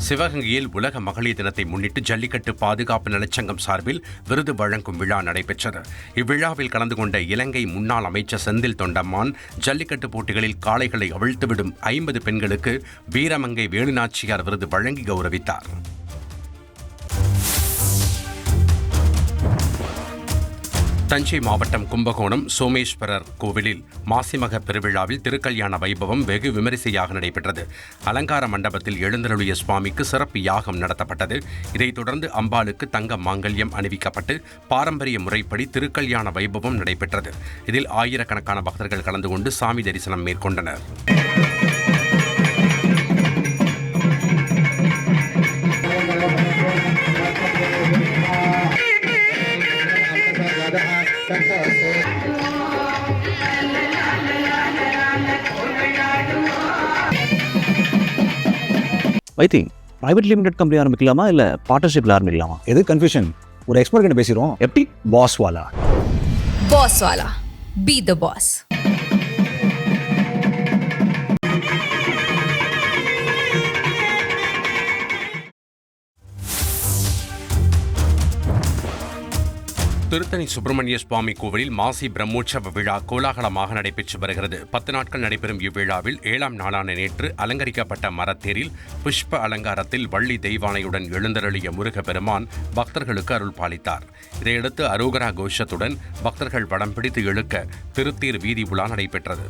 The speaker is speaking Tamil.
சிவகங்கையில் உலக மகளிர் தினத்தை முன்னிட்டு ஜல்லிக்கட்டு பாதுகாப்பு நலச்சங்கம் சார்பில் விருது வழங்கும் விழா நடைபெற்றது. இவ்விழாவில் கலந்து கொண்ட இலங்கை முன்னாள் அமைச்சர் செந்தில் தொண்டமான் ஜல்லிக்கட்டு போட்டிகளில் காளைகளை அவிழ்த்துவிடும் 50 பெண்களுக்கு வீரமங்கை வேலுநாச்சியார் விருது வழங்கி கௌரவித்தார். தஞ்சை மாவட்டம் கும்பகோணம் சோமேஸ்வரர் கோவிலில் மாசிமக பெருவிழாவில் திருக்கல்யாண வைபவம் வெகு விமரிசையாக நடைபெற்றது. அலங்கார மண்டபத்தில் எழுந்தருளிய சுவாமிக்கு சிறப்பு யாகம் நடத்தப்பட்டது. இதைத் தொடர்ந்து அம்பாளுக்கு தங்க மாங்கல்யம் அணிவிக்கப்பட்டு பாரம்பரிய முறைப்படி திருக்கல்யாண வைபவம் நடைபெற்றது. இதில் ஆயிரக்கணக்கான பக்தர்கள் கலந்து கொண்டு சாமி தரிசனம் மேற்கொண்டனர். வைத்தி பிரைவேட் லிமிடெட் கம்பெனி ஆரம்பிக்கலாமா இல்ல பார்ட்னர்ஷிப்ல ஆரம்பிக்கலாமா? எது கன்ஃபியூஷன்? ஒரு எக்ஸ்பர்ட் கிட்ட பேசிடுவோம். எப்படி? பாஸ்வாலா. பாஸ்வாலா, be the pass. Tiruttani Subramaniya சுவாமி கோவிலில் மாசி பிரம்மோற்சவ விழா கோலாகலமாக நடைபெற்று வருகிறது. 10 நாட்கள் நடைபெறும் இவ்விழாவில் 7ஆம் நாளான நேற்று அலங்கரிக்கப்பட்ட மரத்தேரில் புஷ்ப அலங்காரத்தில் வள்ளி தெய்வானையுடன் எழுந்தருளிய முருகப்பெருமான் பக்தர்களுக்கு அருள் பாலித்தார். இதையடுத்து அரோகரா கோஷத்துடன் பக்தர்கள் வடம் பிடித்து இழுக்க திருத்தேர் வீதி உலா நடைபெற்றது.